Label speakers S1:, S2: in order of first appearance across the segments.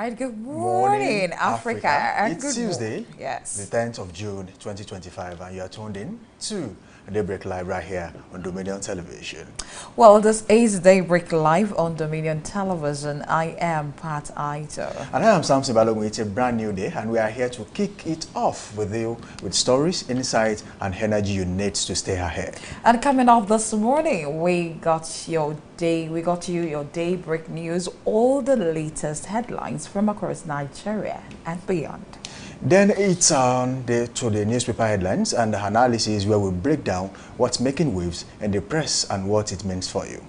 S1: right, good morning, Africa.
S2: It's Tuesday,
S1: yes,
S2: the 10th of June, 2025, and you are tuned in to Daybreak Live right here on Dominion Television.
S1: Well, this is Daybreak Live on Dominion Television. I am Pat Aito.
S2: And I am Samson Balogun. It's a brand new day, and we are here to kick it off with you with stories, insights, and energy you need to stay ahead.
S1: And coming up this morning, we got you your Daybreak news, all the latest headlines from across Nigeria and beyond.
S2: Then it's on to the newspaper headlines and the analysis where we break down what's making waves in the press and what it means for you.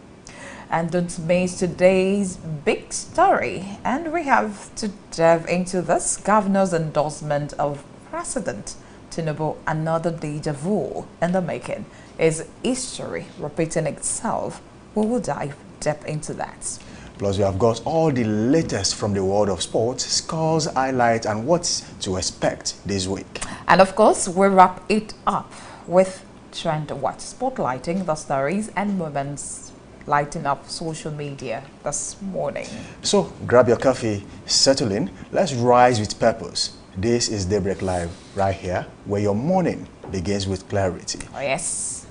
S1: And don't miss today's big story. And we have to delve into this governor's endorsement of President Tinubu, another deja vu in the making. Is history repeating itself? We will dive deep into that.
S2: Plus, we have got all the latest from the world of sports, scores, highlights, and what's to expect this week.
S1: And of course, we wrap it up with Trend Watch, spotlighting the stories and moments lighting up social media this morning.
S2: So, grab your coffee, settle in, let's rise with purpose. This is Daybreak Live right here, where your morning begins with clarity.
S1: Oh, yes.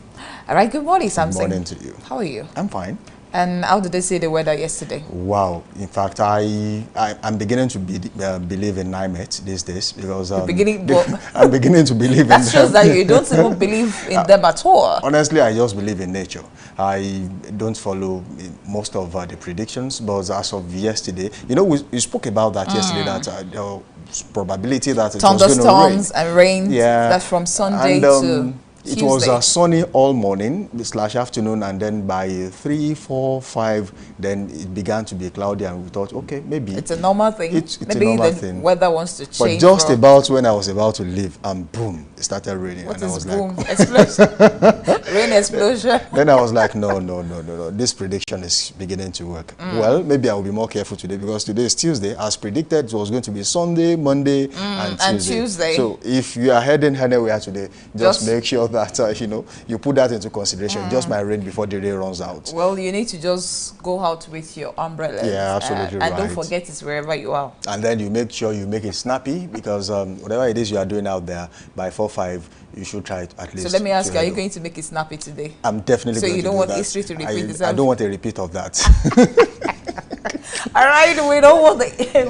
S1: All right, good morning, Samson.
S2: Good morning to you.
S1: How are you?
S2: I'm fine.
S1: And how did they see the weather yesterday?
S2: Wow. In fact, I'm beginning to believe in NIMET these days because I'm beginning to believe in them.
S1: That shows that you don't even believe in them at all.
S2: Honestly, I just believe in nature. I don't follow most of the predictions, but as of yesterday, you know, we spoke about that yesterday, that the probability that it was going to rain.
S1: Thunderstorms and rain, that's from Sunday to
S2: it
S1: Tuesday.
S2: was sunny all morning / afternoon, and then by 3, 4, 5, then it began to be cloudy, and we thought, okay, maybe
S1: it's a normal thing.
S2: It's
S1: maybe
S2: a normal
S1: the
S2: thing.
S1: Weather wants to change.
S2: But just about when I was about to leave, and boom, it started raining.
S1: What
S2: and
S1: is
S2: I was
S1: boom?
S2: like,
S1: Explosion? Rain explosion?
S2: Then I was like, no, this prediction is beginning to work. Well, maybe I will be more careful today, because today is Tuesday. As predicted, it was going to be Sunday, Monday, and Tuesday. So if you are heading anywhere today, just make sure that, you put that into consideration. Just might rain before the day runs out.
S1: Well, you need to just go out with your umbrella.
S2: Yeah, absolutely right.
S1: And don't forget it's wherever you are.
S2: And then you make sure you make it snappy, because whatever it is you are doing out there, by 4, 5, you should try it at least.
S1: So let me ask you, are you going to make it snappy today?
S2: I'm definitely going to do that. So
S1: you don't want history to repeat itself?
S2: I don't want a repeat of that.
S1: All right, we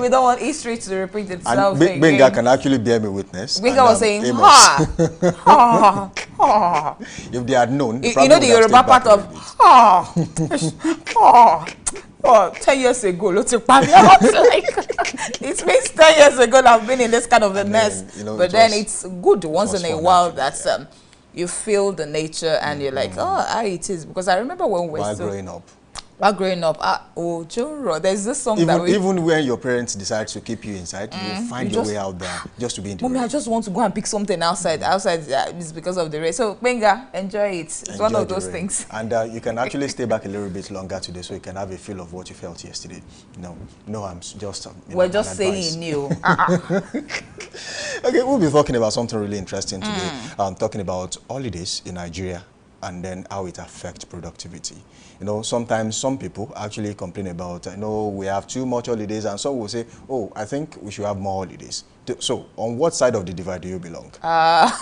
S1: don't want history to repeat itself.
S2: And Benga can actually bear me witness.
S1: Benga was saying, ha, ha, ha.
S2: If they had known,
S1: you know the Yoruba part of ha, ha. Oh, 10 years ago, I was like, it means 10 years ago I've been in this kind of a mess. But then it's good once in a while that you feel the nature and you're like, oh, how it is. Because I remember when we were
S2: growing up.
S1: While growing up, there's this song
S2: even when your parents decide to keep you inside, you find your way out there just to be in the
S1: Mommy,
S2: rain.
S1: I just want to go and pick something outside. Outside is because of the rain. So, Benga, enjoy it. It's one of those things.
S2: And you can actually stay back a little bit longer today, so you can have a feel of what you felt yesterday. No, I'm just.
S1: We're just saying new.
S2: Okay, we'll be talking about something really interesting today. Talking about holidays in Nigeria, and then how it affects productivity. Sometimes some people actually complain about, we have too much holidays, and some will say, oh, I think we should have more holidays. So, on what side of the divide do you belong?
S1: I'm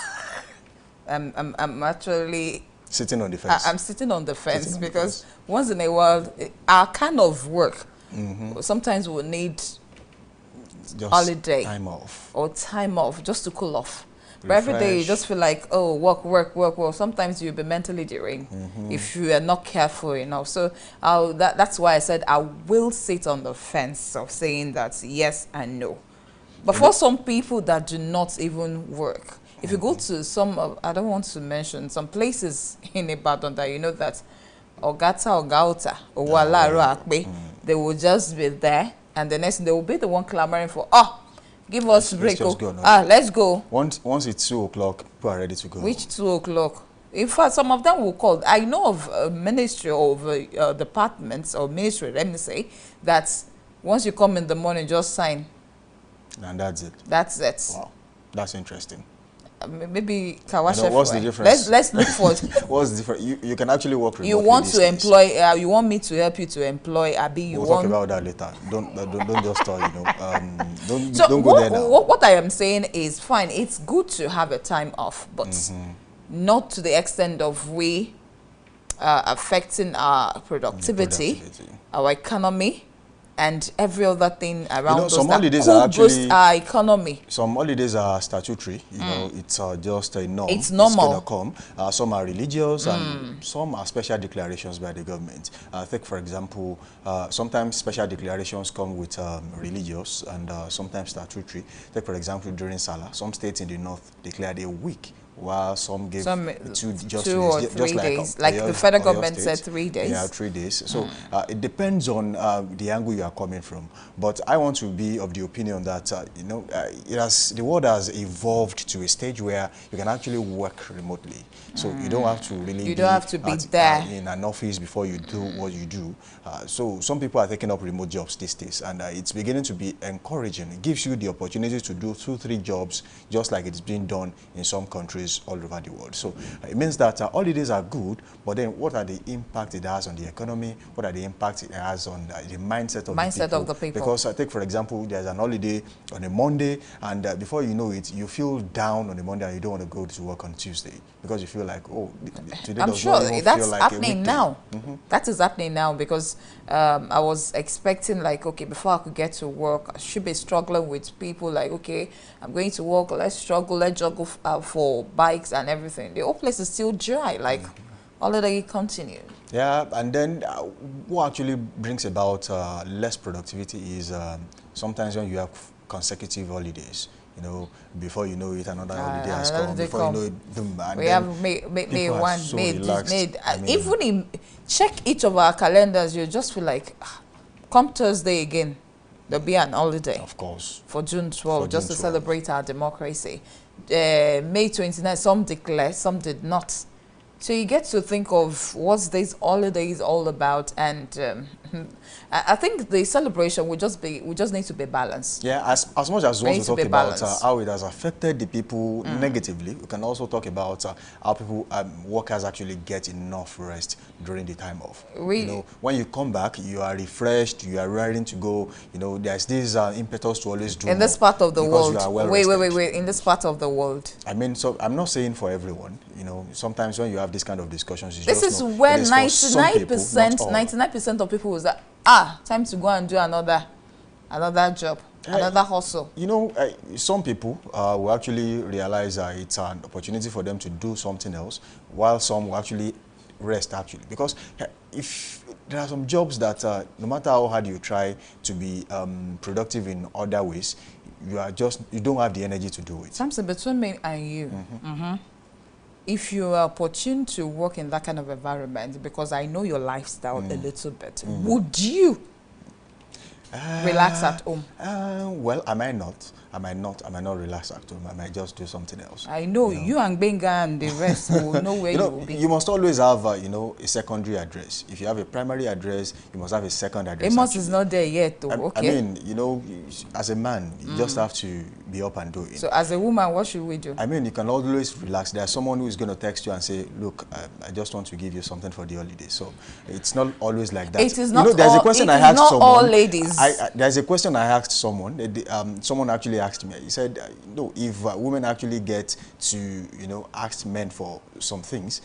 S1: actually
S2: sitting on the fence.
S1: I'm sitting on the fence because once in a while, our kind of work, sometimes we'll need
S2: just
S1: holiday
S2: time off
S1: or time off just to cool off. But every day you just feel like, oh, work. Well, sometimes you'll be mentally drained if you are not careful enough. So that's why I said I will sit on the fence of saying that yes and no. But for some people that do not even work, if you go to I don't want to mention some places in Ibadan that that Ogata, Owalaro Akpe, they will just be there, and the next thing they will be the one clamoring for, give us a break. Let's go.
S2: Once it's 2 o'clock, people are ready to go.
S1: Which 2 o'clock? In fact, some of them will call. I know of a ministry of departments or ministry, let me say, that once you come in the morning, just sign.
S2: And that's it.
S1: That's it.
S2: Wow, that's interesting.
S1: maybe Kawasha.
S2: What's the difference?
S1: Let's look for
S2: what's the difference? You can actually work remotely.
S1: You want to employ, you want me to help you to employ Abi.
S2: We'll talk about that later. Don't just start,
S1: so
S2: don't go there now.
S1: What I am saying is, fine, it's good to have a time off, but not to the extent of we affecting our productivity, our economy, and every other thing around us
S2: some
S1: that
S2: holidays
S1: could
S2: are actually
S1: boost our economy.
S2: Some holidays are statutory, it's just a norm.
S1: It's normal.
S2: It's going to come. Some are religious and some are special declarations by the government. I think, for example, sometimes special declarations come with religious and sometimes statutory. Take, for example, during Salah, some states in the north declared a week, while some gave
S1: two or three days. Like the federal government said 3 days.
S2: Yeah, 3 days. So it depends on the angle you are coming from. But I want to be of the opinion that, the world has evolved to a stage where you can actually work remotely. So you don't have to really
S1: be there
S2: in an office before you do what you do. So some people are taking up remote jobs these days, and it's beginning to be encouraging. It gives you the opportunity to do 2-3 jobs, just like it's being done in some countries all over the world. So it means that holidays are good, but then what are the impact it has on the economy? What are the impacts it has on the mindset of the people? Because I take, for example, there's an holiday on a Monday, and before you know it, you feel down on a Monday and you don't want to go to work on Tuesday because you feel like, oh, today
S1: I'm sure that's happening now. That is happening now because I was expecting, like, okay, before I could get to work, I should be struggling with people like, okay, I'm going to work, let's juggle for bikes and everything. The whole place is still dry, like holiday continue.
S2: Yeah, and then what actually brings about less productivity is sometimes when you have consecutive holidays. Before you know it, another holiday has come. Before you know it, boom, and
S1: we have May 1, May. Check each of our calendars, you just feel like, come Thursday again, there'll be an holiday.
S2: Of course.
S1: For June 12, just to celebrate our democracy. May 29, some declared, some did not. So you get to think of what's this holidays all about, and I think the celebration we just need to be balanced.
S2: Yeah, as much as we want to talk about how it has affected the people negatively, we can also talk about how people, workers actually get enough rest during the time off. When you come back, you are refreshed, you are ready to go. There's this impetus to always do
S1: in this part of the world.
S2: Wait.
S1: In this part of the world.
S2: I mean, so I'm not saying for everyone. Sometimes when you have this kind of discussions,
S1: this is where 99% of people was that time to go and do another job, another hustle.
S2: Some people will actually realize it's an opportunity for them to do something else, while some will actually rest because if there are some jobs that no matter how hard you try to be productive in other ways, you don't have the energy to do it.
S1: Something between me and you. If you are opportune to work in that kind of environment, because I know your lifestyle a little bit, would you relax at home?
S2: Well, I might not relax at home. I might just do something else.
S1: I know you and Benga and the rest will know where you will be.
S2: You must always have a secondary address. If you have a primary address, you must have a second address.
S1: Amos is not there yet, though. Okay.
S2: I mean, as a man, you just have to be up and doing.
S1: So as a woman, what should we do?
S2: I mean, you can always relax. There's someone who is going to text you and say, look, I just want to give you something for the holiday. So it's not always like that.
S1: It is not
S2: there's a question I asked someone.
S1: All ladies.
S2: There's a question I asked someone. Someone actually asked me. He said, if women actually get to, ask men for some things,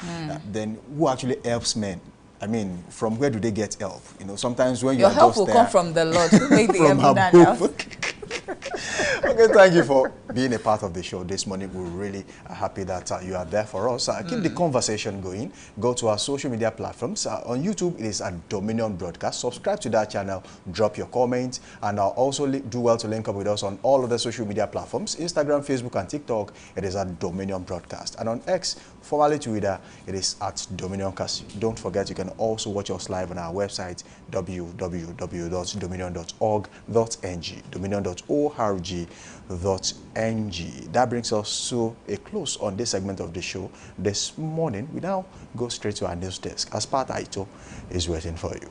S2: then who actually helps men? I mean, from where do they get help? Sometimes when
S1: your help will come from the Lord who made the heaven and earth.
S2: Okay, thank you for being a part of the show this morning. We're really happy that you are there for us. Keep the conversation going. Go to our social media platforms. On YouTube, it is at Dominion Broadcast. Subscribe to that channel. Drop your comments. And also do well to link up with us on all of the social media platforms. Instagram, Facebook, and TikTok, it is at Dominion Broadcast. And on X, formerly Twitter, it is at Dominion Cast. Don't forget, you can also watch us live on our website, www.dominion.org.ng, dominion.org.ng. That brings us to a close on this segment of the show this morning. We now go straight to our news desk as Pat Aito is waiting for you.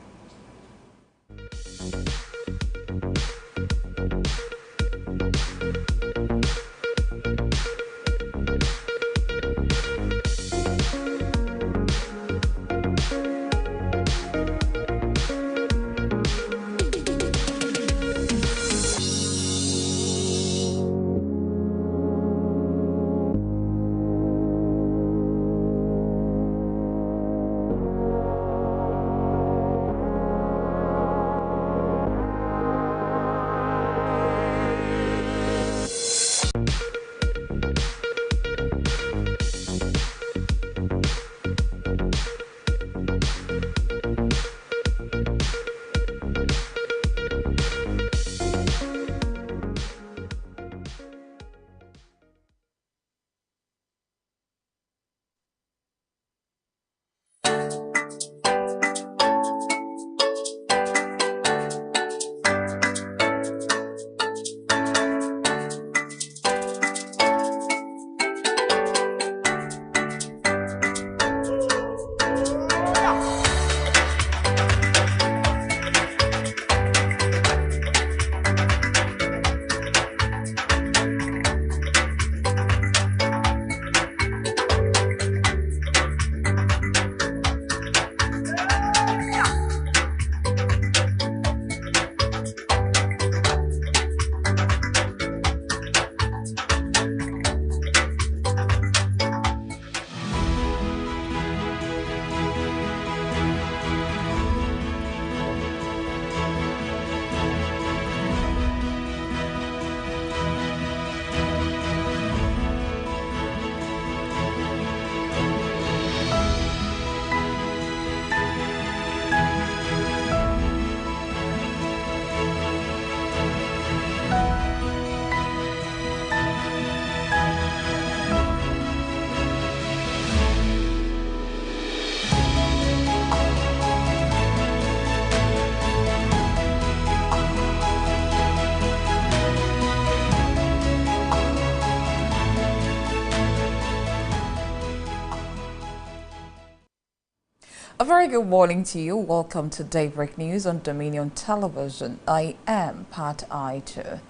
S1: very good morning to you. Welcome to Daybreak News on Dominion Television. I am Pat Aito.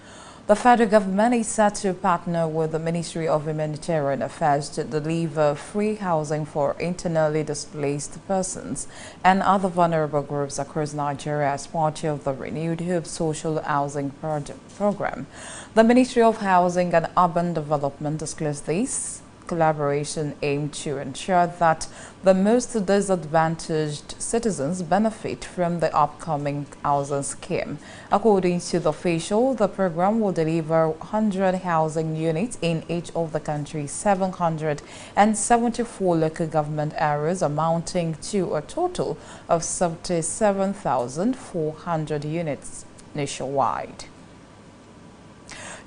S1: The federal government is set to partner with the Ministry of Humanitarian Affairs to deliver free housing for internally displaced persons and other vulnerable groups across Nigeria as part of the Renewed Hope Social Housing Program. The Ministry of Housing and Urban Development disclosed this collaboration aimed to ensure that the most disadvantaged citizens benefit from the upcoming housing scheme. According to the official, the program will deliver 100 housing units in each of the country's 774 local government areas, amounting to a total of 77,400 units nationwide.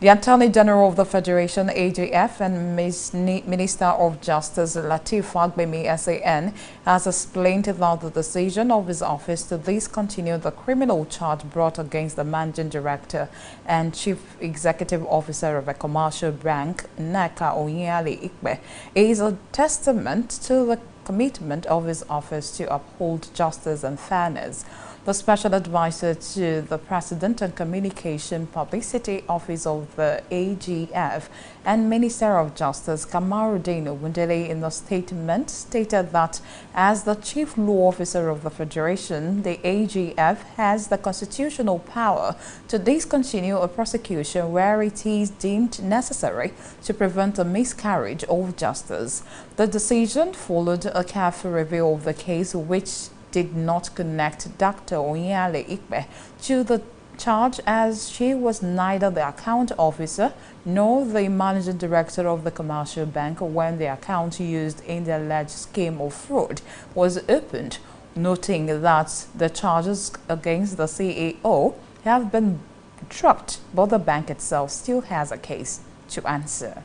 S1: The Attorney General of the Federation, AJF, and Minister of Justice, Lateef Fagbemi, SAN, has explained that the decision of his office to discontinue the criminal charge brought against the Managing Director and Chief Executive Officer of a commercial bank, Nneka Onyeali-Ikpe, is a testament to the commitment of his office to uphold justice and fairness. The Special Advisor to the President and Communication Publicity Office of the AGF and Minister of Justice Kamaruddin Ogundele in the statement stated that as the Chief Law Officer of the Federation, the AGF has the constitutional power to discontinue a prosecution where it is deemed necessary to prevent a miscarriage of justice. The decision followed a careful review of the case, which did not connect Dr. Onyeali-Ikpe to the charge, as she was neither the account officer nor the managing director of the commercial bank when the account used in the alleged scheme of fraud was opened, noting that the charges against the CEO have been dropped, but the bank itself still has a case to answer.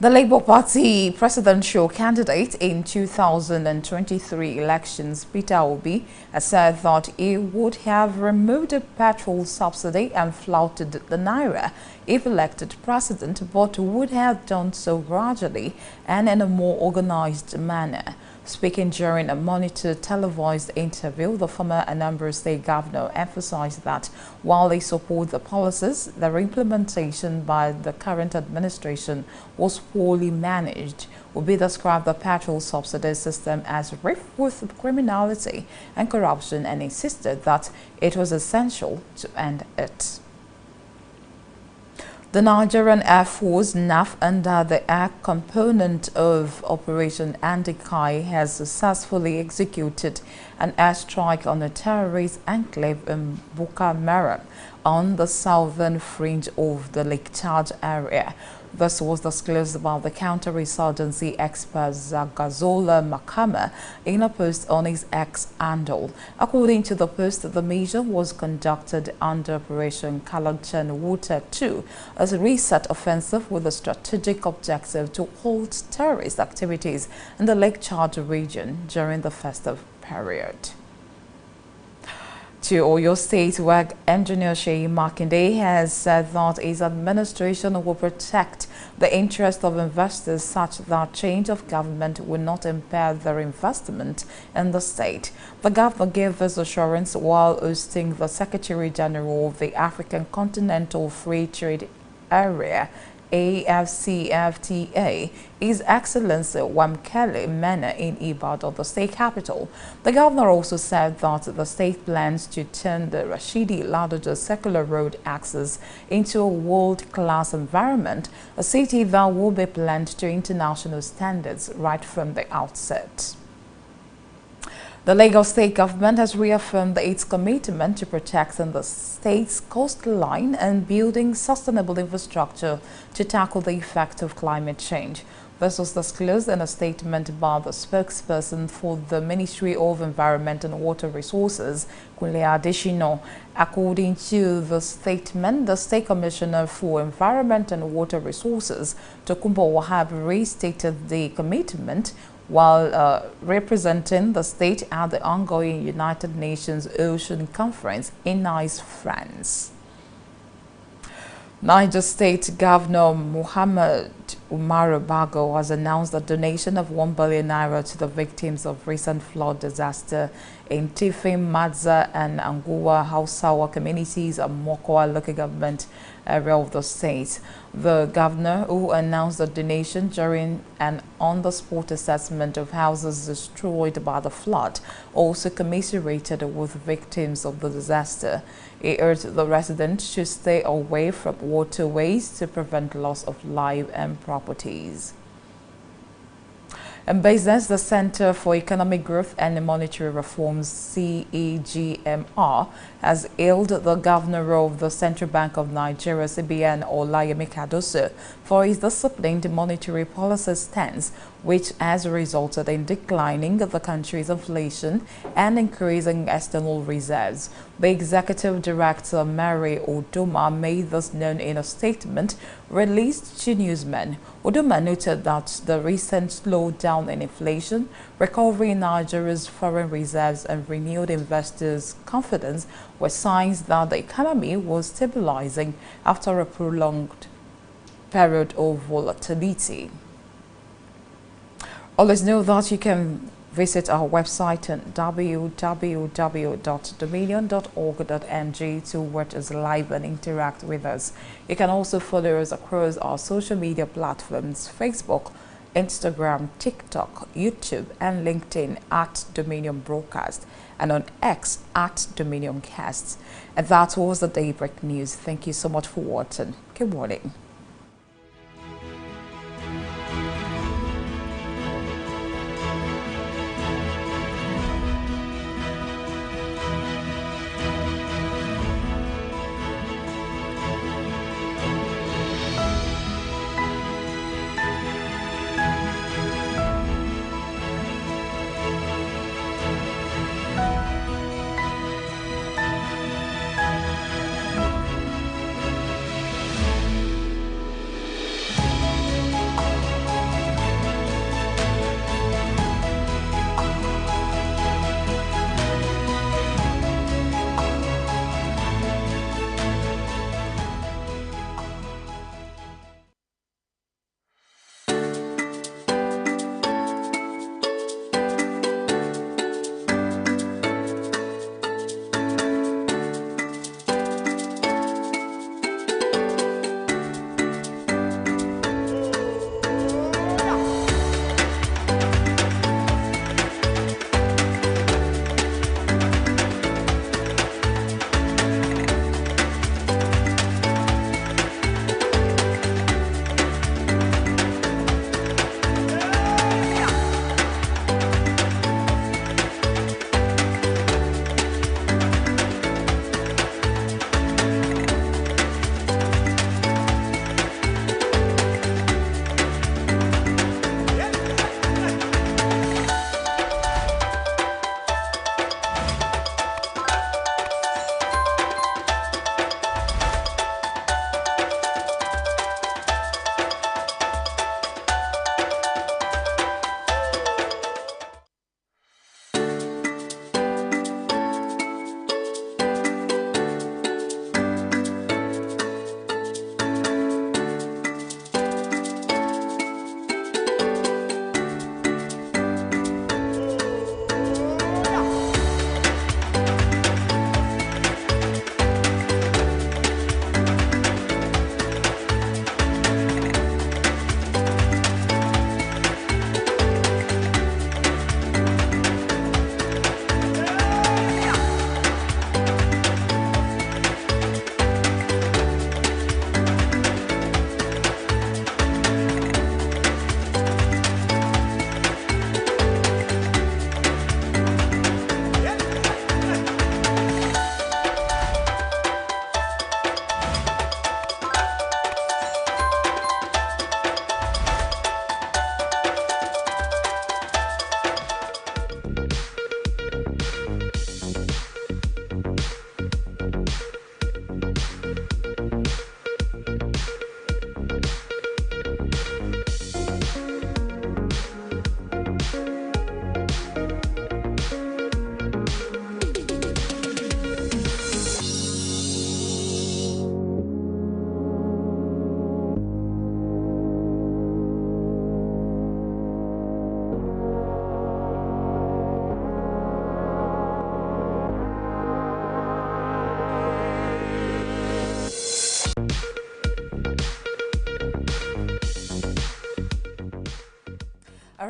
S1: The Labour Party presidential candidate in 2023 elections, Peter Obi, has said that he would have removed the petrol subsidy and flouted the Naira if elected president, but would have done so gradually and in a more organized manner. Speaking during a monitored televised interview, the former Anambra State governor emphasized that while they support the policies, their implementation by the current administration was poorly managed. Obi described the petrol subsidy system as rife with criminality and corruption and insisted that it was essential to end it. The Nigerian Air Force, NAF, under the air component of Operation Andikai, has successfully executed an airstrike on a terrorist enclave in Boko Haram on the southern fringe of the Lake Chad area. This was disclosed by the counterinsurgency expert Zagazola Makama in a post on his X handle. According to the post, the measure was conducted under Operation Kalachan Water 2, as a reset offensive with a strategic objective to halt terrorist activities in the Lake Chad region during the festive period. To Oyo State, where Engineer Seyi Makinde has said that his administration will protect the interest of investors such that change of government will not impair their investment in the state. The governor gave this assurance while hosting the Secretary General of the African Continental Free Trade Area, AFCFTA, His Excellency Wamkele Mena in Ibadan, the state capital. The governor also said that the state plans to turn the Rashidi Ladoja Circular Road access into a world-class environment, a city that will be planned to international standards right from the outset. The Lagos State government has reaffirmed its commitment to protecting the state's coastline and building sustainable infrastructure to tackle the effect of climate change. This was disclosed in a statement by the spokesperson for the Ministry of Environment and Water Resources, Kunle Adeshina. According to the statement, the State Commissioner for Environment and Water Resources, Tokunbo Wahab, restated the commitment while representing the state at the ongoing United Nations Ocean Conference in Nice, France. Niger State Governor Muhammad Umaru Bago has announced a donation of 1 billion naira to the victims of recent flood disaster in Tifim, Madza, and Anguwa Hausawa communities and Mokoa local government area of the state. The governor, who announced the donation during an on-the-spot assessment of houses destroyed by the flood, also commiserated with victims of the disaster. He urged the residents to stay away from waterways to prevent loss of life and properties. In business, the Center for Economic Growth and Monetary Reforms, CEGMR, has hailed the Governor of the Central Bank of Nigeria, CBN, Olayemi Cardoso, for his disciplined monetary policy stance, which has resulted in declining the country's inflation and increasing external reserves. The Executive Director, Mary Odoma, made this known in a statement released to newsmen. Odoma noted that the recent slowdown in inflation, recovery in Nigeria's foreign reserves, and renewed investors' confidence were signs that the economy was stabilizing after a prolonged period of volatility. Always know that you can visit our website at www.dominion.org.ng to watch us live and interact with us. You can also follow us across our social media platforms: Facebook, Instagram, TikTok, YouTube, and LinkedIn at Dominion Broadcast, and on X at Dominion Cast. And that was the Daybreak News. Thank you so much for watching. Good morning.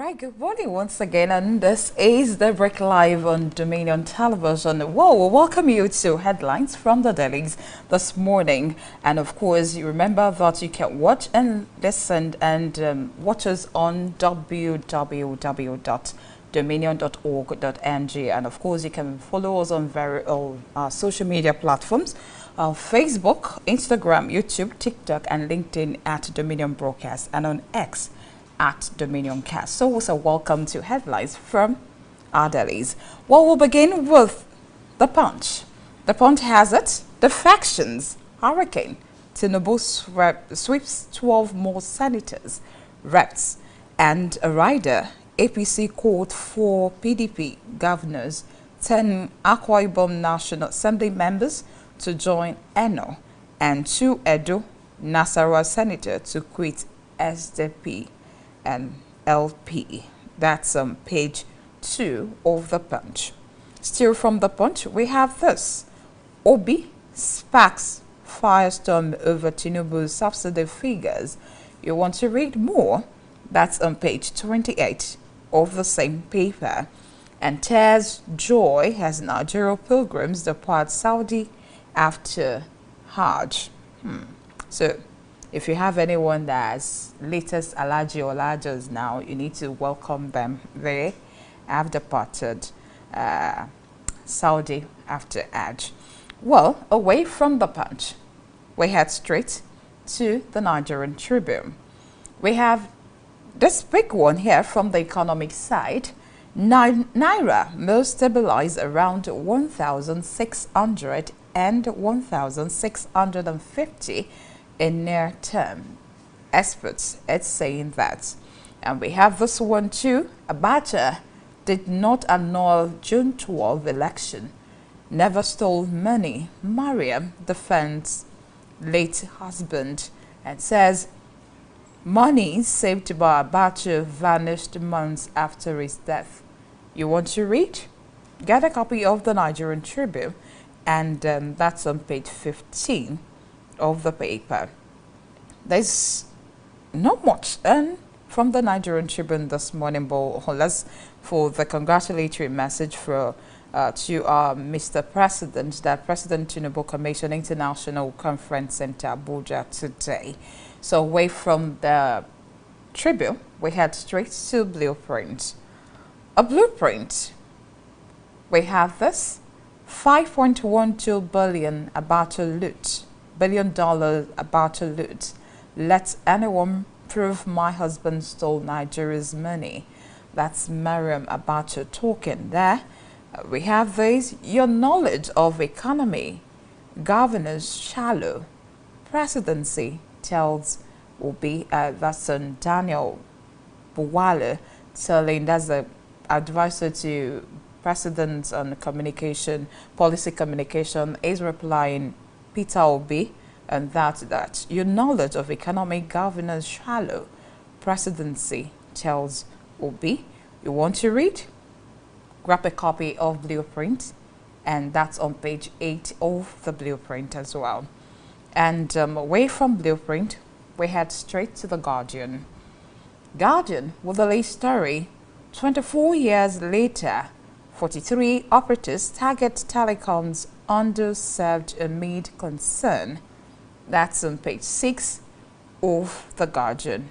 S1: right, good morning once again, and this is the Break Live on Dominion Television. Well, we welcome you to headlines from the dailies this morning, and of course, you remember that you can watch and listen and watch us on www.dominion.org.ng, and of course, you can follow us on various social media platforms. Facebook, Instagram, YouTube, TikTok, and LinkedIn at Dominion Broadcast, and on X at Dominion Cast. So welcome to headlines from our dailies. Well, we'll begin with The Punch. The Punch has it. The factions, Hurricane. Tinubu sweeps 12 more senators, reps, and a rider. APC called for PDP governors, 10 Akwa Ibom National Assembly members to join ENO, and 2 Edo Nasarawa senator to quit SDP and LP. That's on page 2 of The Punch. Still from The Punch, we have this. Obi sparks firestorm over Tinubu's subsidy figures. You want to read more? That's on page 28 of the same paper. And tears joy as Nigerian pilgrims depart Saudi after Hajj. So, if you have anyone that's latest Alaji or Lajas now, you need to welcome them. They have departed Saudi after Hajj. Well, away from The Punch, we head straight to the Nigerian Tribune. We have this big one here from the economic side. Naira will stabilize around 1,600 and 1,650 in near term. Experts it's saying that. And we have this one too. Abacha did not annul June 12 election. Never stole money. Mariam defends late husband and says money saved by Abacha vanished months after his death. You want to read? Get a copy of the Nigerian Tribune, and that's on page 15 of the paper. There's not much from the Nigerian Tribune this morning, but let's for the congratulatory message to Mr. President that President Tinubu commissioned International Conference Center Abuja today. So away from the Tribune, we head straight to Blueprint. A blueprint. We have this $5.12 billion about to loot. $1 billion about to loot. Let anyone prove my husband stole Nigeria's money. That's Mariam Abacha talking there. We have this. Your knowledge of economy. Governors shallow. Presidency tells Obi. That's Daniel Buwale telling, that's the advisor to President on communication, policy communication, is replying Peter Obi, and that your knowledge of economic governance shallow. Presidency tells Obi. You want to read? Grab a copy of Blueprint, and that's on page 8 of the Blueprint as well. And away from Blueprint, we head straight to the Guardian. Guardian with the latest story. 24 years later, 43 operators target telecoms underserved amid concern. That's on page 6 of the Guardian.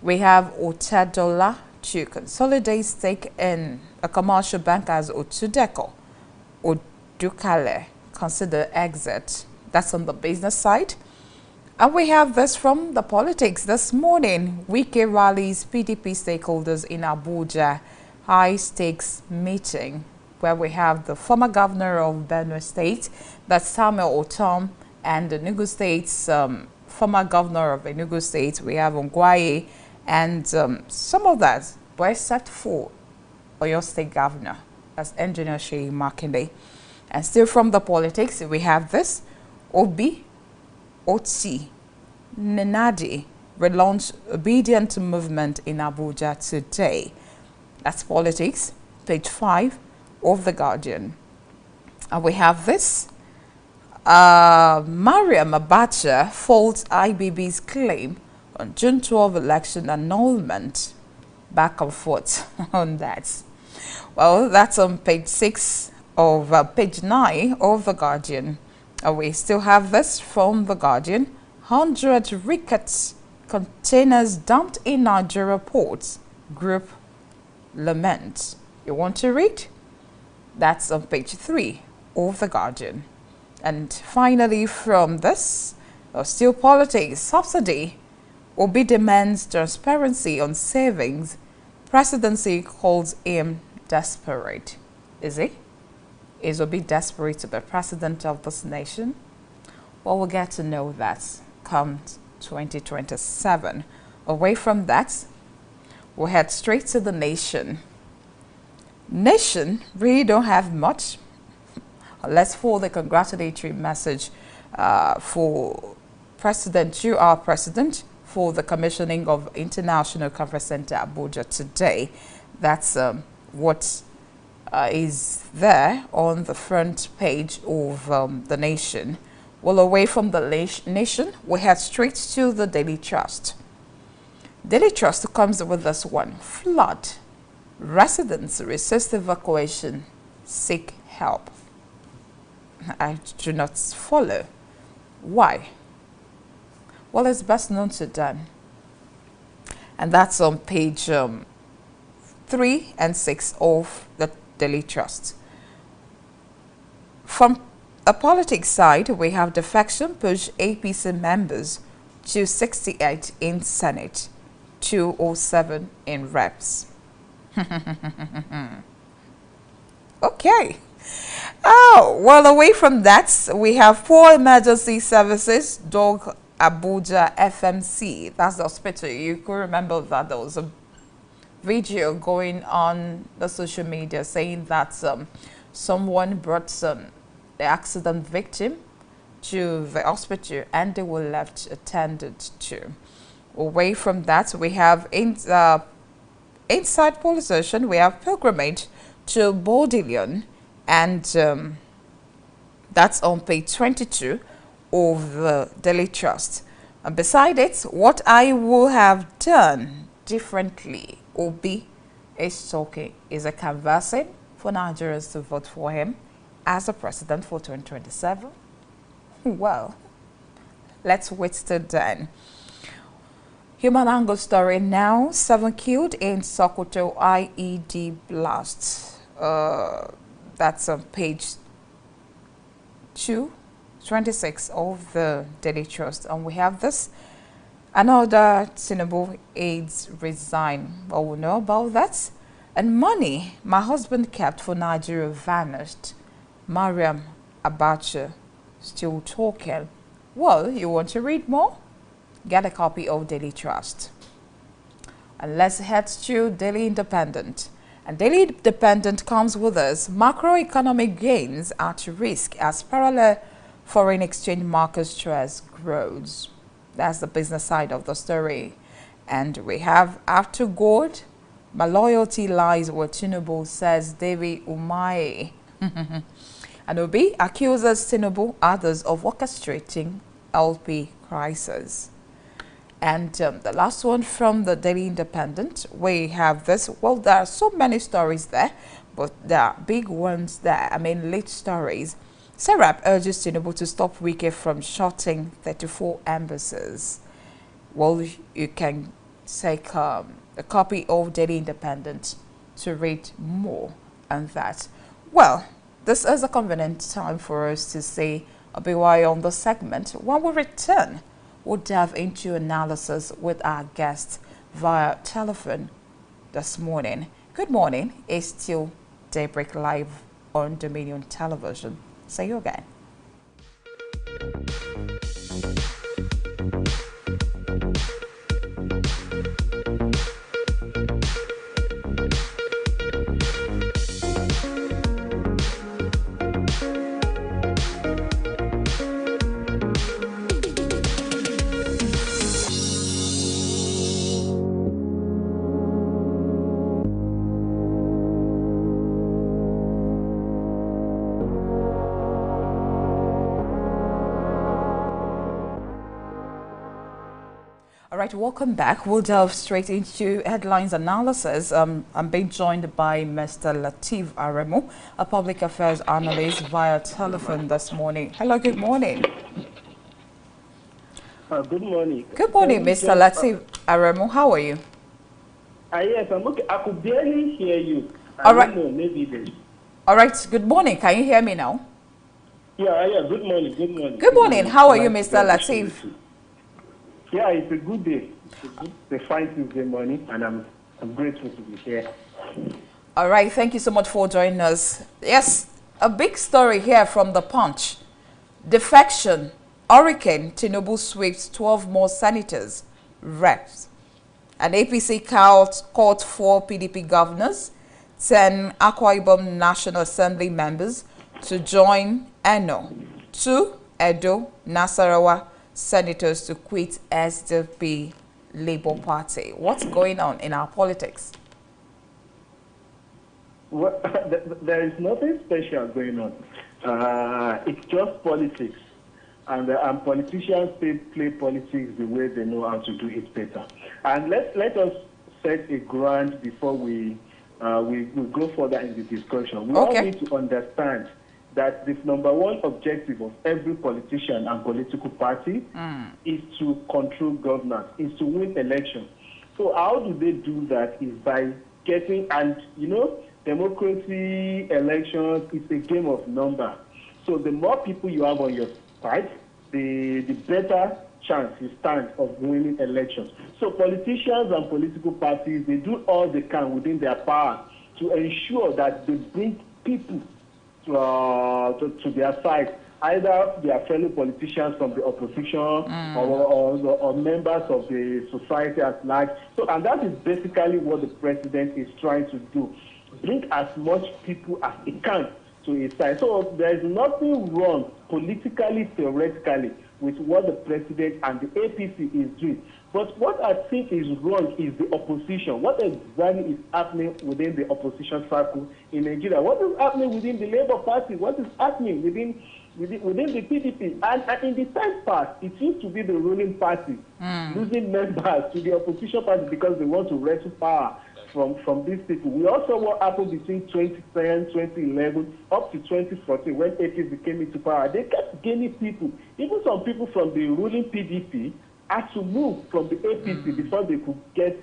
S1: We have Otedola to consolidate stake in a commercial bank as Otudeco. Odukale consider exit. That's on the business side. And we have this from the politics this morning. Wike rallies PDP stakeholders in Abuja high-stakes meeting, where we have the former governor of Benue State, that's Samuel Otom, and the Enugu State's former governor of Enugu State, we have Ongwaye, and some of that were set for Oyo State Governor, that's Engineer Sheyi Makinde. And still from the politics, we have this. Obi Oti Nenadi relaunched obedient movement in Abuja today. That's politics, page 5 of The Guardian. And we have this. Mariam Abacha faults IBB's claim on June 12 election annulment. back and forth on that. Well, that's on page 6 of page 9 of The Guardian. We still have this from The Guardian. 100 rickets containers dumped in Nigeria ports. Group laments. You want to read? That's on page 3 of The Guardian. And finally from this, still politics, subsidy. Obi demands transparency on savings. Presidency calls him desperate. Is he? Is Obi desperate to be president of this nation? Well, we'll get to know that come 2027. Away from that, we'll head straight to The Nation. Nation really don't have much. Let's for the congratulatory message for President, you are President, for the commissioning of International Conference Center Abuja today. That's what is there on the front page of The Nation. Well, away from The Nation, we head straight to the Daily Trust. Daily Trust comes with this one. Flood. Residents resist evacuation, seek help. I do not follow. Why? Well, it's best known to them. And that's on page 3 and 6 of the Daily Trust. From a politics side, we have defection push APC members to 68 in Senate, 207 in reps. Okay. Oh, well, away from that, we have poor emergency services, dog Abuja FMC. That's the hospital. You could remember that there was a video going on the social media saying that someone brought the accident victim to the hospital and they were left attended to. Away from that, we have inside police station, we have pilgrimage to Bodleian, and that's on page 22 of the Daily Trust. And beside it, what I will have done differently, Obi is talking, is a canvassing for Nigerians to vote for him as a president for 2027. Well, let's wait till then. Human angle story now. 7 killed in Sokoto IED blast. That's on page 226 of the Daily Trust. And we have this. Another Tinubu aides resign. Well, we know about that. And money my husband kept for Nigeria vanished. Mariam Abacha still talking. Well, you want to read more? Get a copy of Daily Trust. And let's head to Daily Independent. And Daily Independent comes with us. Macroeconomic gains at risk as parallel foreign exchange market stress grows. That's the business side of the story. And we have after gold, my loyalty lies where Tinubu, says David Umahi. And Obi accuses Tinubu, others of orchestrating LP crisis. And the last one from the Daily Independent, we have this. Well, there are so many stories there, but there are big ones there. I mean, late stories. Serap urges Tinubu to stop Wike from shutting 34 embassies. Well, you can take a copy of Daily Independent to read more on that. Well, this is a convenient time for us to say a BY on the segment. When we return, we'll delve into analysis with our guest via telephone this morning. Good morning. It's still Daybreak Live on Dominion Television. See you again. All right, welcome back. We'll delve straight into headlines analysis. I'm being joined by Mr. Lateef Aremu, a public affairs analyst, via telephone this morning. Hello, good morning.
S3: Good morning.
S1: Good morning, Mr. Lateef Aremu. How are you?
S3: Yes, I'm okay. I could barely hear you.
S1: All right.
S3: Know, maybe this.
S1: All right, good morning. Can you hear me now?
S3: Yeah, good morning, good morning.
S1: Good morning. How are you, Mr. Lateef?
S3: Yeah, it's a good day. The fine Tuesday morning, and I'm grateful to be here.
S1: All right, thank you so much for joining us. Yes, a big story here from The Punch. Defection. Hurricane Tinubu sweeps 12 more senators, reps. An APC called 4 PDP governors, 10 Akwa Ibom National Assembly members to join ENO, 2 Edo, Nasarawa senators to quit SDP Labour Party. What's going on in our politics?
S3: Well, there is nothing special going on. It's just politics. And politicians play politics the way they know how to do it better. And let us set a ground before we go further in the discussion. We all need to understand that the number one objective of every politician and political party is to control governance, is to win elections. So how do they do that? Is by getting, and democracy, elections, it's a game of number. So the more people you have on your side, the better chance you stand of winning elections. So politicians and political parties, they do all they can within their power to ensure that they bring people to their side, either their fellow politicians from the opposition or members of the society at large. So, and that is basically what the president is trying to do. Bring as much people as he can to his side. So there is nothing wrong politically, theoretically, with what the president and the APC is doing. But what I think is wrong is the opposition. What exactly is happening within the opposition circle in Nigeria? What is happening within the Labour Party? What is happening within the PDP? And in the time past, it used to be the ruling party losing members to the opposition party because they want to wrestle power from these people. We also saw what happened between 2010, 2011, up to 2014 when APC came into power. They kept gaining people. Even some people from the ruling PDP had to move from the APC before they could get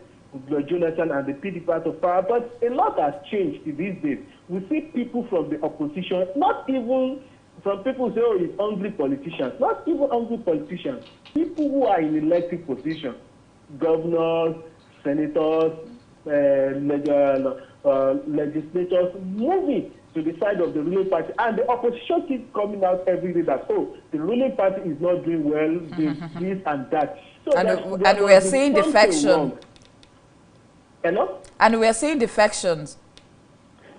S3: Jonathan and the PDP out of power. But a lot has changed these days. We see people from the opposition, not even some people say, oh, it's hungry politicians. Not even hungry politicians. People who are in elected positions, governors, senators, legislators, moving to the side of the ruling party, and the opposition keeps coming out every day that, oh, the ruling party is not doing well, this and that. So
S1: and we are seeing defection.
S3: Hello?
S1: And we are seeing defections.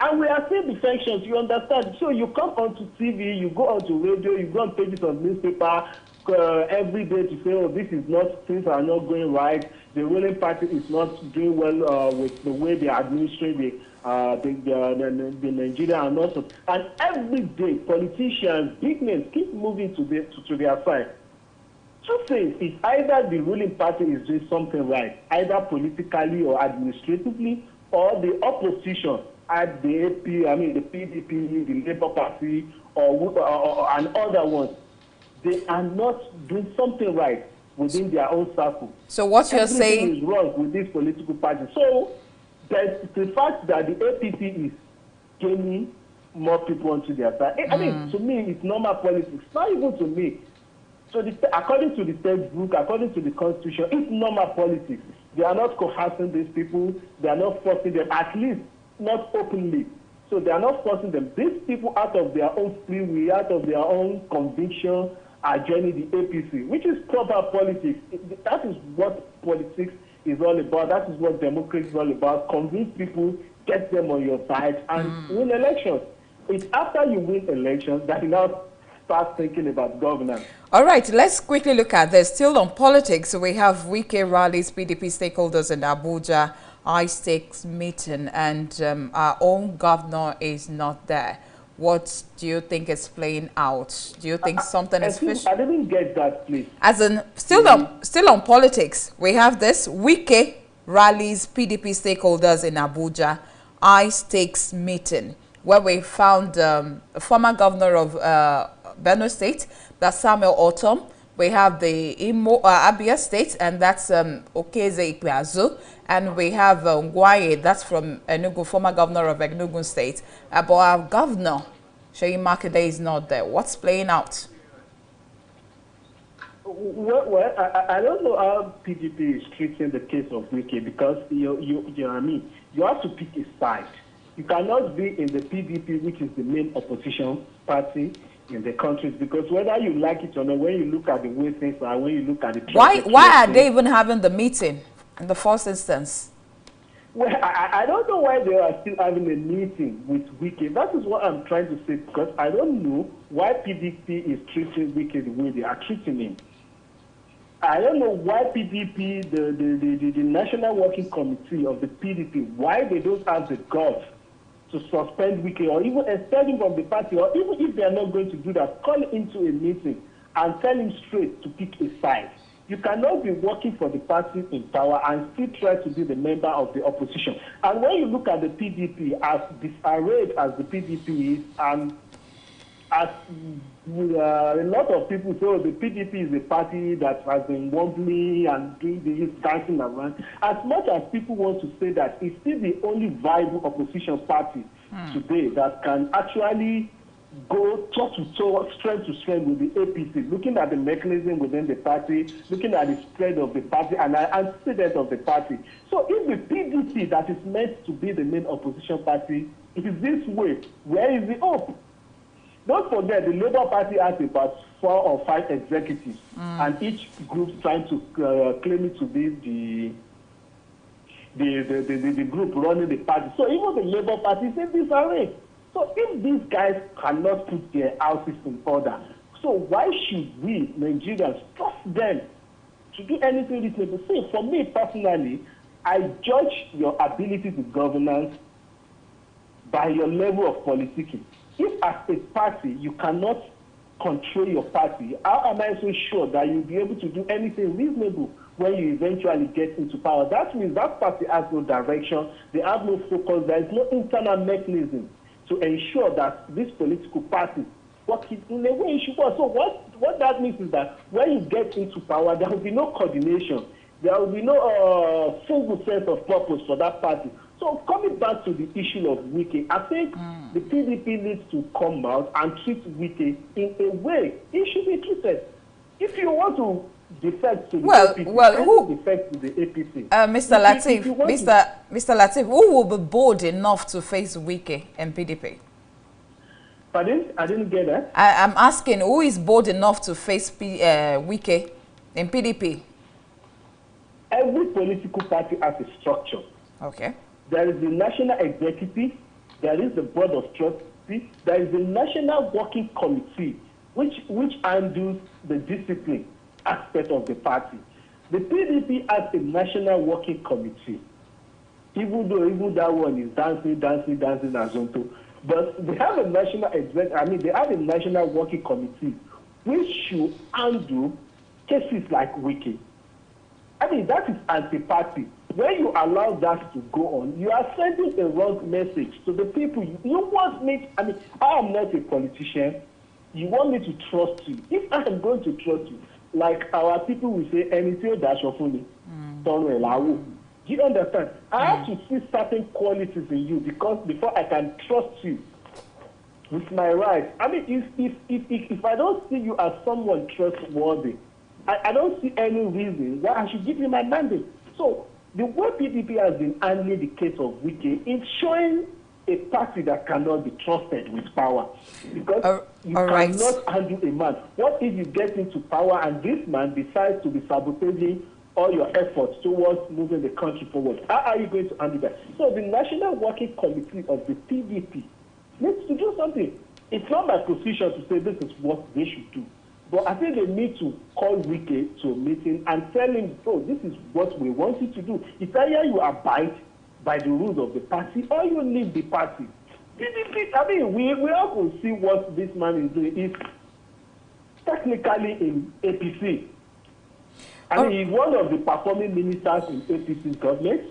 S3: And we are seeing defections, you understand? So you come onto TV, you go onto radio, you go on pages of newspaper every day to say, oh, this is not, things are not going right. The ruling party is not doing well with the way they are administering the Nigeria and also. And every day, politicians, big names keep moving to their side. Two things: is either the ruling party is doing something right, either politically or administratively, or the opposition at the the PDP, the Labour Party, or and other ones, they are not doing something right within their own circle.
S1: So what you're saying
S3: is wrong with this political party. So the fact that the APC is gaining more people onto their side, I mean, to me, it's normal politics. Not even to me. So according to the textbook, according to the constitution, it's normal politics. They are not coercing these people. They are not forcing them, at least not openly. So they are not forcing them. These people, out of their own free will, out of their own conviction, are joining the APC, which is proper politics. That is what politics is all about. That is what democracy is all about. Convince people, get them on your side, and win elections. It's after you win elections that you now start thinking about governance.
S1: All right, let's quickly look at this. Still on politics, we have Wike rallies, PDP stakeholders in Abuja, high-stakes meeting, and our own governor is not there. What do you think is playing out? Do you think something is fishy?
S3: I didn't get that, please.
S1: As in, still on politics, we have this Wike rallies PDP stakeholders in Abuja, high-stakes meeting, where we found a former governor of Benue State, that's Samuel Ortom. We have the Abia State, and that's Okeze Ikpeazu. And we have Ngwaye, that's from Enugu, former governor of Enugu State. But our governor, Seyi Makinde, is not there. What's playing out?
S3: Well, I don't know how PDP is treating the case of Wike, because you know what I mean. You have to pick a side. You cannot be in the PDP, which is the main opposition party in the country, because whether you like it or not, when you look at the way things are, when you look at the
S1: why are they even having the meeting in the first instance?
S3: Well, I don't know why they are still having a meeting with Wike. That is what I'm trying to say, because I don't know why PDP is treating Wike the way they are treating him. I don't know why PDP, the National Working Committee of the PDP, why they don't have the guts to suspend Wike or even expel him from the party, or even if they are not going to do that, call him into a meeting and tell him straight to pick a side. You cannot be working for the party in power and still try to be the member of the opposition. And when you look at the PDP, as disarrayed as the PDP is, and as a lot of people say, oh, the PDP is a party that has been wobbly and doing this dancing around. As much as people want to say that, it's still the only viable opposition party today that can actually go toe-to-toe, strength to strength with the APC, looking at the mechanism within the party, looking at the spread of the party and the antecedent of the party. So if the PDP that is meant to be the main opposition party, it is this way, where is the hope? Don't forget, the Labour Party has about 4 or 5 executives, and each group trying to claim it to be the group running the party. So even the Labour Party is in disarray. So if these guys cannot put their houses in order, so why should we, Nigerians, trust them to do anything reasonable? See, for me personally, I judge your ability to governance by your level of politicking. If as a party you cannot control your party, how am I so sure that you'll be able to do anything reasonable when you eventually get into power? That means that party has no direction, they have no focus, there is no internal mechanism to ensure that this political party works in a way it should work. So what that means is that when you get into power, there will be no coordination, there will be no single sense of purpose for that party. So coming back to the issue of Wike, I think the PDP needs to come out and treat Wike in a way it should be treated. If you want to defect to the APC, who defect to the APC?
S1: Mr. Lateef, who will be bold enough to face Wike and PDP?
S3: Pardon? I didn't get that.
S1: I'm asking, who is bold enough to face Wike and PDP?
S3: Every political party has a structure.
S1: Okay.
S3: There is the national executive, there is the board of trustees, there is the national working committee, which handles the discipline aspect of the party. The PDP has a national working committee, even that one is dancing as onto. But they have a national they have a national working committee which should handle cases like Wike. I mean, that is anti-party. When you allow that to go on, you are sending a wrong message to the people. You want me, I am not a politician. You want me to trust you. If I am going to trust you, like our people will say, anything that's your phone, do you understand? I have to see certain qualities in you before I can trust you with my rights. I mean, if I don't see you as someone trustworthy, I don't see any reason why I should give you my mandate. So the way PDP has been handling the case of Wike is showing a party that cannot be trusted with power. Because you cannot handle a man. What if you get into power and this man decides to be sabotaging all your efforts towards moving the country forward? How are you going to handle that? So the National Working Committee of the PDP needs to do something. It's not my position to say this is what they should do. But I think they need to call Wike to a meeting and tell him, oh, this is what we want you to do. It's either you abide by the rules of the party or you leave the party. PDP, I mean, we all can see what this man is doing. He's technically in APC. I mean, he's one of the performing ministers in APC's government.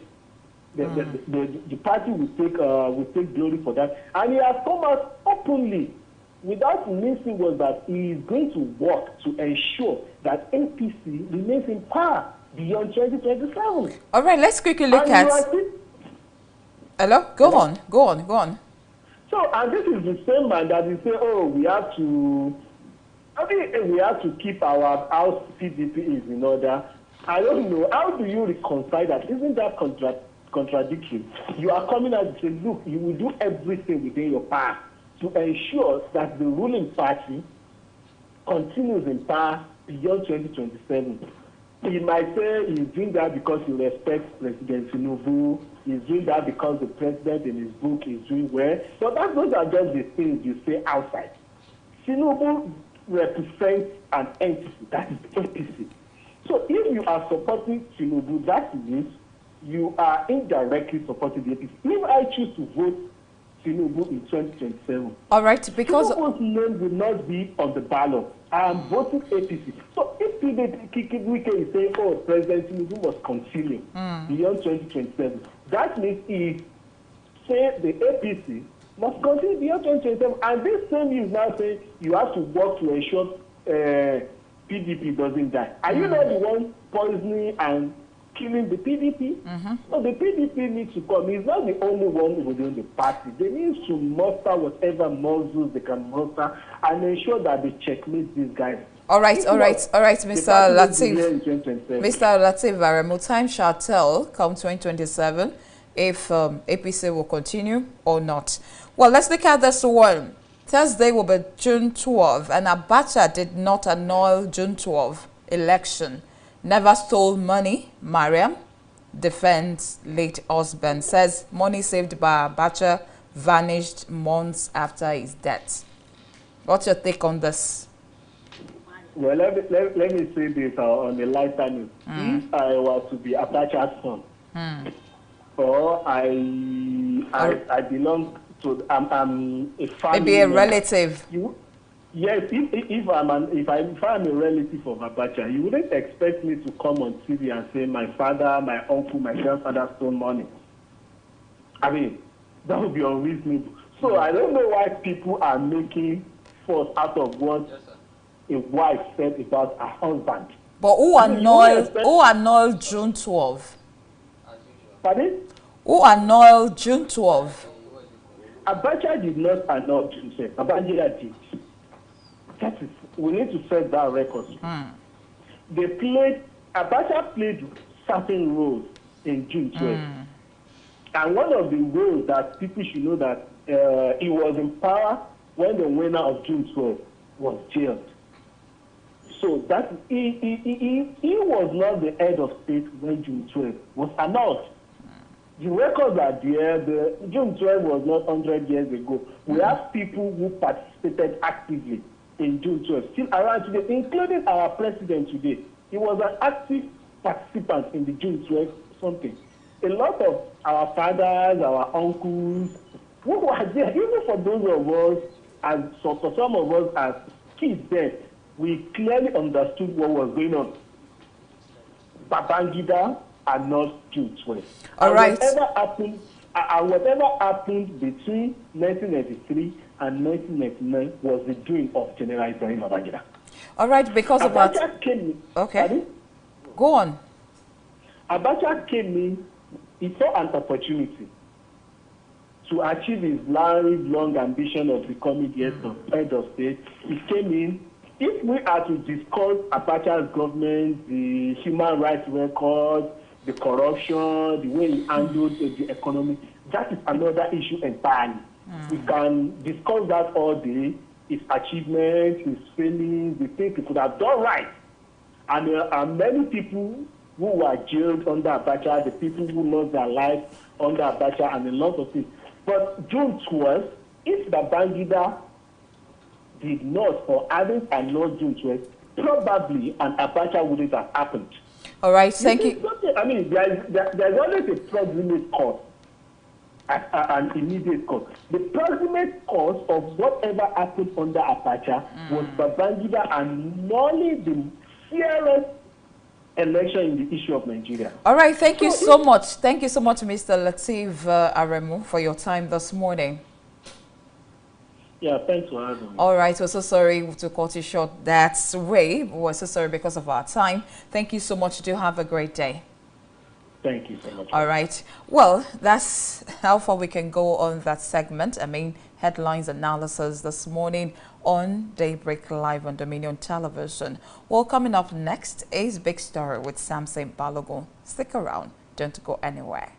S3: The party will take glory for that. And he has come out openly, without mincing words, that he is going to work to ensure that APC remains in power beyond 2027.
S1: All right, let's quickly look at... Hello? Go on.
S3: So, and this is the same man that will say, oh, we have to keep our house PDP is in order. I don't know. How do you reconcile that? Isn't that contradictory? You are coming out and saying, look, you will do everything within your power to ensure that the ruling party continues in power beyond 2027. He might say he's doing that because he respects President Tinubu. He's doing that because the president in his book is doing well. But those are just the things you say outside. Tinubu represents an entity, that is APC. So if you are supporting Tinubu, that means you are indirectly supporting the APC. If I choose to vote Tinubu in 2027,
S1: all right, because
S3: Tinubu's name will not be on the ballot. I am voting APC. So if Wike is saying, oh, President Tinubu must continue beyond 2027, that means he say the APC must continue beyond 2027. And this same is now saying you have to work to ensure PDP doesn't die. Are you not the one poisoning and killing the PDP? So the PDP needs to come. He's not the only one within the party. They need to muster whatever muscles they can muster and ensure that they checkmate these guys.
S1: All right, Mr. Lateef. Mr. Lateef Aremu, time shall tell come 2027 if APC will continue or not. Well, let's look at this one. Thursday will be June 12, and Abacha did not annul June 12 election. Never stole money, Mariam defends late husband. Says money saved by Abacha vanished months after his death. What's your take on this?
S3: Well, let me say this on a lighter note. If I was to be Abacha's son, or I belong to, I'm a family.
S1: Maybe a relative.
S3: Yes, if I'm a relative of Abacha, you wouldn't expect me to come on TV and say my father, my uncle, my grandfather stole money. I mean, that would be unreasonable. So I don't know why people are making fuss out of what a wife said about her husband.
S1: But who annulled June 12?
S3: Pardon?
S1: Who annulled June 12?
S3: Abacha did not annul June 12. Abacha did. That is, we need to set that record. Abacha played certain roles in June 12. And one of the roles that people should know that he was in power when the winner of June 12 was jailed. So that he was not the head of state when June 12 was announced. The records are there. The June 12 was not 100 years ago. We have people who participated actively in June 12, still around today, including our president today. He was an active participant in the June 12 something. A lot of our fathers, our uncles, who were there, even for those of us, for some of us as kids then, we clearly understood what was going on. Babangida and not June 12.
S1: All right.
S3: Whatever happened between 1993 and 1999 was the doing of General Ibrahim Babangida.
S1: All right, because
S3: Abacha came in.
S1: Okay.
S3: Pardon?
S1: Go on.
S3: Abacha came in, he saw an opportunity to achieve his long ambition of becoming the head of state. He came in. If we are to discuss Abacha's government, the human rights record, the corruption, the way he handled the economy, that is another issue entirely. We can discuss that all day, his achievements, his failings, the things he could have done right. And there are many people who were jailed under Abacha, the people who lost their lives under Abacha, and a lot of things. But June 12th, if Babangida did not or hadn't annulled June 12th, probably an Abacha wouldn't have happened.
S1: All right, thank you.
S3: I mean, there's always a fraudulent cause. an immediate cause. The proximate cause of whatever happened under Abacha was Babangida annulling the fairest election in the issue of Nigeria.
S1: All right, thank you so much. Thank you so much, Mr. Lateef Aremu, for your time this morning.
S3: Yeah, thanks for having me.
S1: All right, we're so sorry to cut you short that way. We're so sorry because of our time. Thank you so much. Do have a great day.
S3: Thank you so much.
S1: All right. Well, that's how far we can go on that segment. I mean, headlines analysis this morning on Daybreak Live on Dominion Television. Well, coming up next is Big Story with Samson Balogun. Stick around. Don't go anywhere.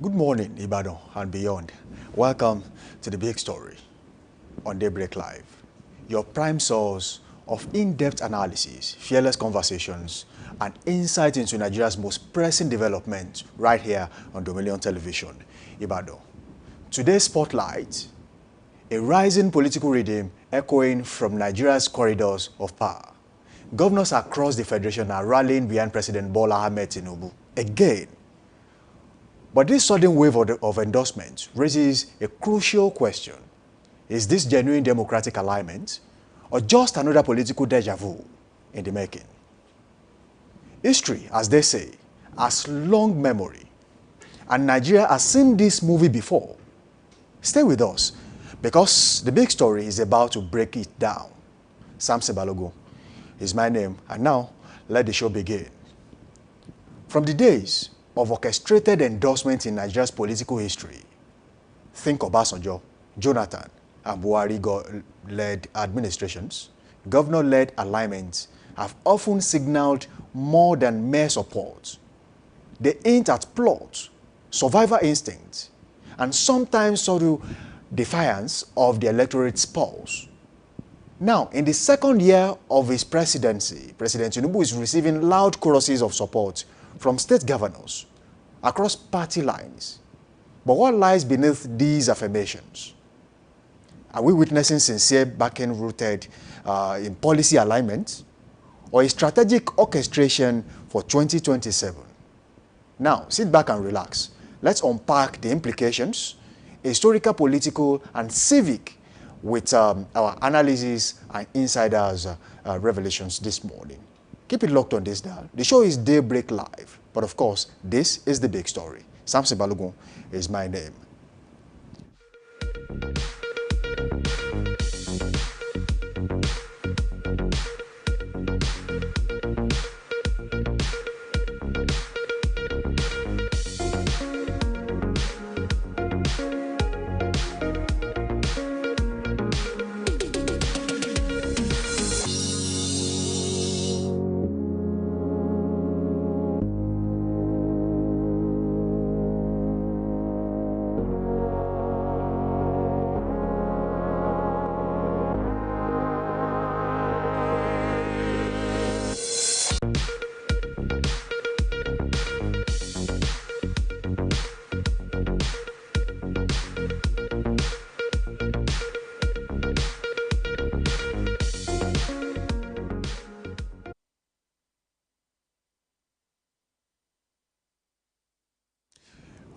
S2: Good morning, Ibadan and beyond. Welcome to The Big Story on Daybreak Live, your prime source of in-depth analysis, fearless conversations, and insight into Nigeria's most pressing development right here on Dominion Television, Ibadan. Today's spotlight, a rising political rhythm echoing from Nigeria's corridors of power. Governors across the Federation are rallying behind President Bola Ahmed Tinubu again. But this sudden wave of endorsement raises a crucial question. Is this genuine democratic alignment or just another political deja vu in the making? History, as they say, has long memory, and Nigeria has seen this movie before. Stay with us, because the big story is about to break it down. Samson Balogun is my name, and now let the show begin. From the days of orchestrated endorsement in Nigeria's political history, think Obasanjo, Jonathan, and Buhari-led administrations, governor-led alignments have often signaled more than mere support. They hint at plot, survival instinct, and sometimes subtle defiance of the electorate's pulse. Now, in the second year of his presidency, President Tinubu is receiving loud choruses of support from state governors across party lines. But what lies beneath these affirmations? Are we witnessing sincere backing rooted in policy alignment, or a strategic orchestration for 2027? Now, sit back and relax. Let's unpack the implications, historical, political, and civic, with our analysis and insiders' revelations this morning. Keep it locked on this dial. The show is Daybreak Live, but of course, this is the big story. Samson Balogun is my name.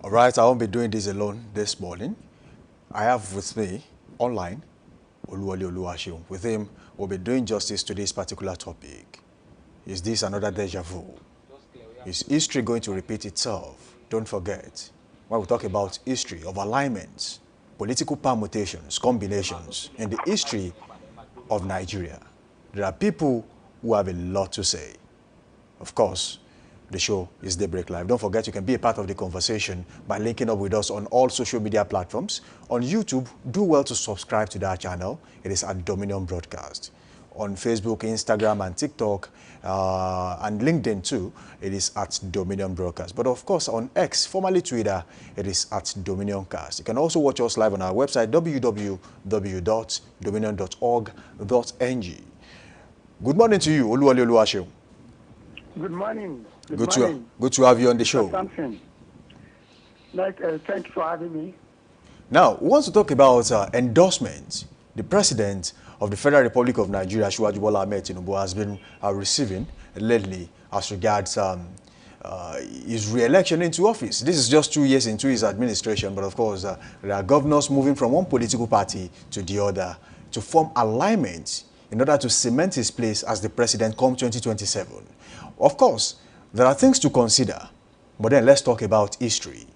S2: All right, I won't be doing this alone this morning. I have with me, online, Oluwole Oluwaseun. With him, we'll be doing justice to this particular topic. Is this another deja vu? Is history going to repeat itself? Don't forget, when we talk about history of alignments, political permutations, combinations, in the history of Nigeria, there are people who have a lot to say. Of course, the show is Daybreak Live. Don't forget, you can be a part of the conversation by linking up with us on all social media platforms. On YouTube, do well to subscribe to that channel. It is at Dominion Broadcast. On Facebook, Instagram, and TikTok, and LinkedIn too, it is at Dominion Broadcast. But of course, on X, formerly Twitter, it is at Dominion Cast. You can also watch us live on our website, www.dominion.org.ng. Good morning to you, Oluwole Oluwaseun.
S3: Good morning.
S2: Good to have you on the show.
S3: Thank you for having me.
S2: Now, we want to talk about endorsement. The President of the Federal Republic of Nigeria, Asiwaju Bola Ahmed Tinubu, has been receiving lately as regards his re-election into office. This is just 2 years into his administration, but of course, there are governors moving from one political party to the other to form alignment in order to cement his place as the president come 2027. Of course, there are things to consider, but then let's talk about history.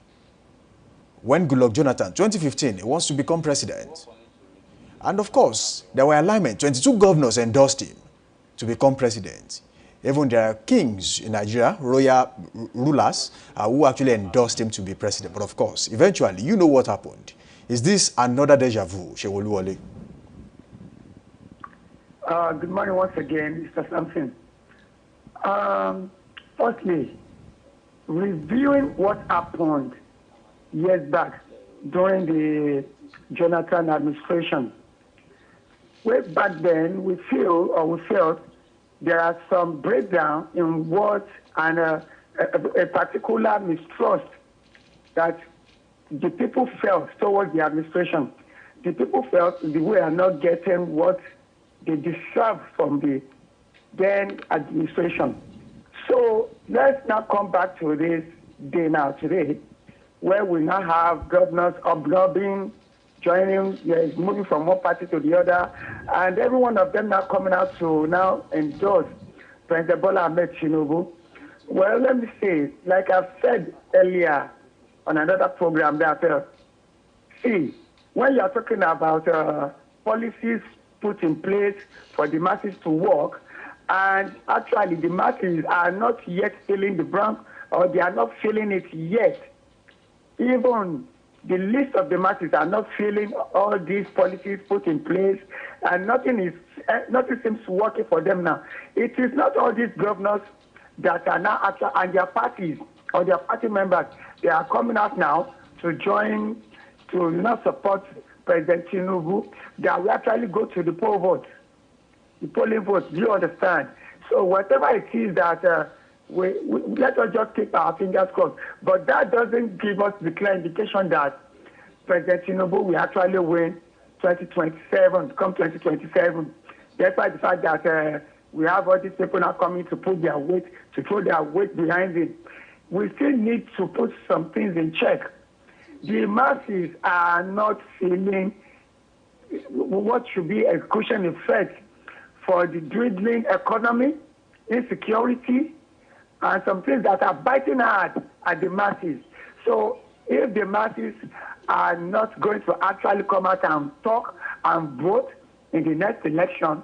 S2: When Goodluck Jonathan, 2015, he wants to become president. And of course, there were alignment. 22 governors endorsed him to become president. Even there are kings in Nigeria, royal rulers, who actually endorsed him to be president. But of course, eventually, you know what happened. Is this another deja vu, Shewoluwole?
S3: Good morning once again, Mr. Sampson. Firstly, reviewing what happened
S4: years back during the Jonathan administration. Way back then, we felt there are some breakdown in what and a particular mistrust that the people felt towards the administration. The people felt they were not getting what they deserve from the then administration. So let's now come back to this day now today, where we now have governors observing, joining, moving from one party to the other, and every one of them now coming out to now endorse President Bola Ahmed Tinubu. Well, let me say, like I've said earlier on another program, that see, when you're talking about policies put in place for the masses to work, and actually the masses are not yet feeling the brunt, or they are not feeling it yet. Even the least of the masses are not feeling all these policies put in place, and nothing seems working for them now. It is not all these governors that are now actually, and their parties or their party members, they are coming out now to join, to not support President Tinubu. They will actually go to the poll vote, the polling vote. Do you understand? So whatever it is that we let us just keep our fingers crossed. But that doesn't give us the clear indication that President Tinubu will actually win 2027, come 2027. Despite the fact that we have all these people now coming to put their weight, to throw their weight behind it. We still need to put some things in check. The masses are not feeling what should be a cushion effect for the dwindling economy, insecurity, and some things that are biting hard at the masses. So if the masses are not going to actually come out and talk and vote in the next election,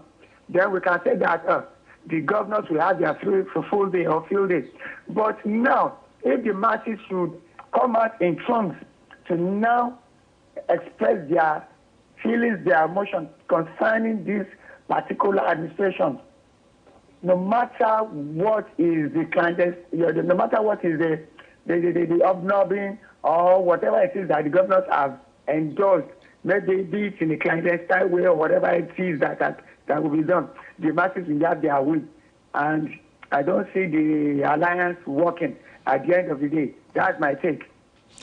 S4: then we can say that the governors will have their full day or field day. But now, if the masses should come out in trunks to now express their feelings, their emotions concerning this particular administration, no matter what is the clandestine, no matter what is the obnobbing or whatever it is that the governors have endorsed, maybe be it in a clandestine way or whatever it is that will be done, the masses will have their will. And I don't see the alliance working at the end of the day. That's my take.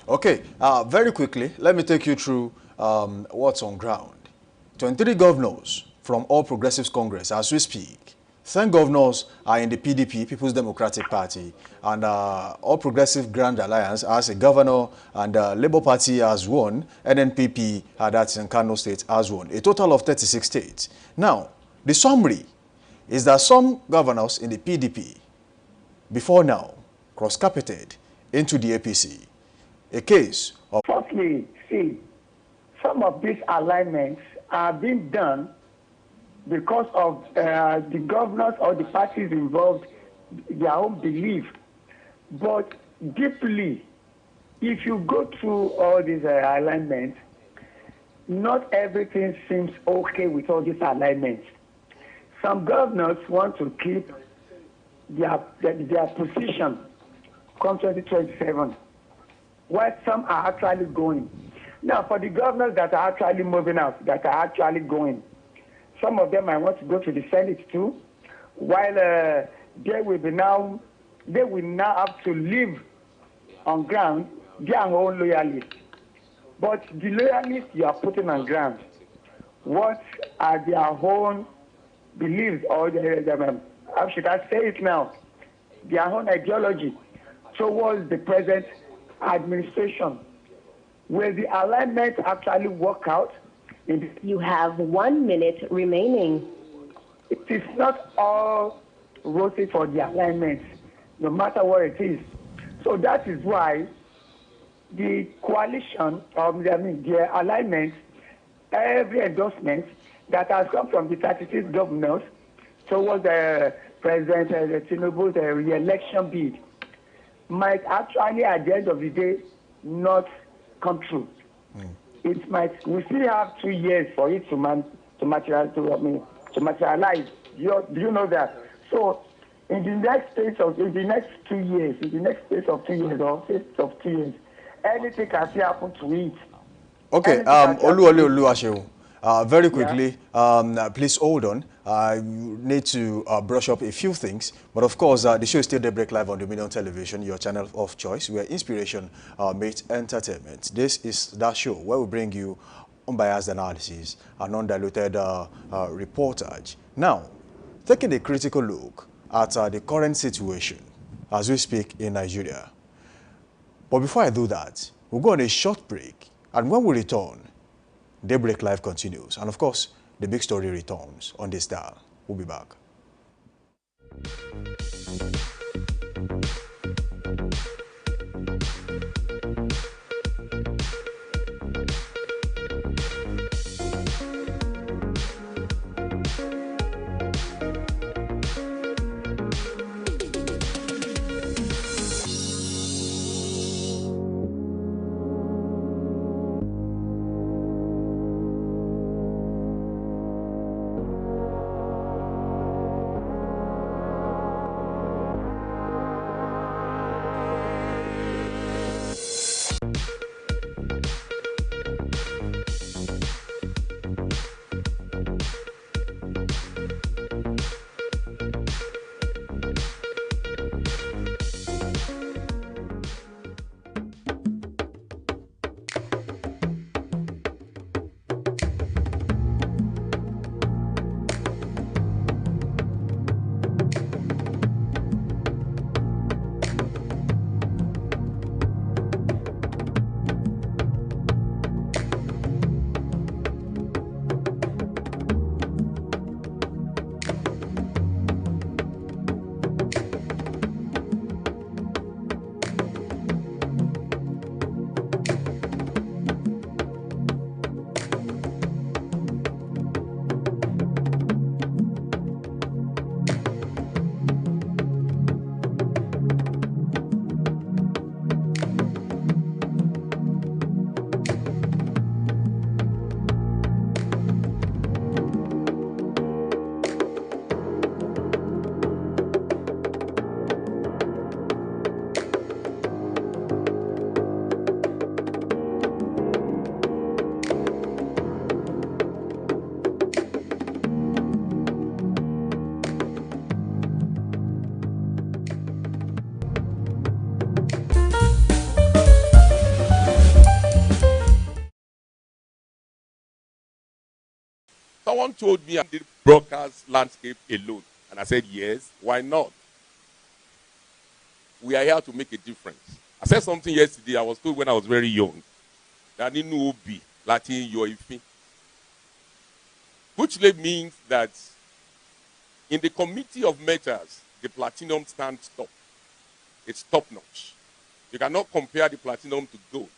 S2: Okay, very quickly, let me take you through what's on ground. 23 governors from All Progressives Congress, as we speak. 10 governors are in the PDP, People's Democratic Party, and All Progressive Grand Alliance as a governor, and Labour Party has won, NNPP, that's in Kano State, has won. A total of 36 states. Now, the summary is that some governors in the PDP, before now, cross-carpeted into the APC. A case of...
S4: Firstly, see, some of these alignments are being done because of the governors or the parties involved, their own belief. But deeply, if you go through all these alignments, not everything seems okay with all these alignments. Some governors want to keep their position come 2027, while some are actually going. Now, for the governors that are actually moving out, that are actually going, some of them might want to go to the Senate too, while they will now have to live on ground their own loyalists. But the loyalists you are putting on ground, what are their own beliefs, or how should I say it now, their own ideology towards the present administration? Will the alignment actually work out?
S5: You have 1 minute remaining.
S4: It is not all rosy for the alignment, no matter what it is. So that is why the coalition, the alignment, every endorsement that has come from the 36 governors towards President Tinubu's re-election bid might actually, at the end of the day, not come true. It might. We still have 2 years for it to materialize. Do you know that? So, in the next space of 2 years, or space of 2 years, anything can still happen to it.
S2: Okay, Olu, very quickly, please hold on. You need to brush up a few things. But of course, the show is still Daybreak Live on Dominion Television, your channel of choice, where inspiration meets entertainment. This is that show where we bring you unbiased analysis and undiluted reportage. Now, taking a critical look at the current situation as we speak in Nigeria. But before I do that, we'll go on a short break. And when we return, Daybreak Live continues. And of course, the big story returns on this dial. We'll be back.
S6: Someone told me I did broadcast landscape alone. And I said, yes, why not? We are here to make a difference. I said something yesterday, I was told when I was very young. That in Ubi, Latin, Yoifi. Which means that in the committee of matters, the platinum stands top. It's top notch. You cannot compare the platinum to gold.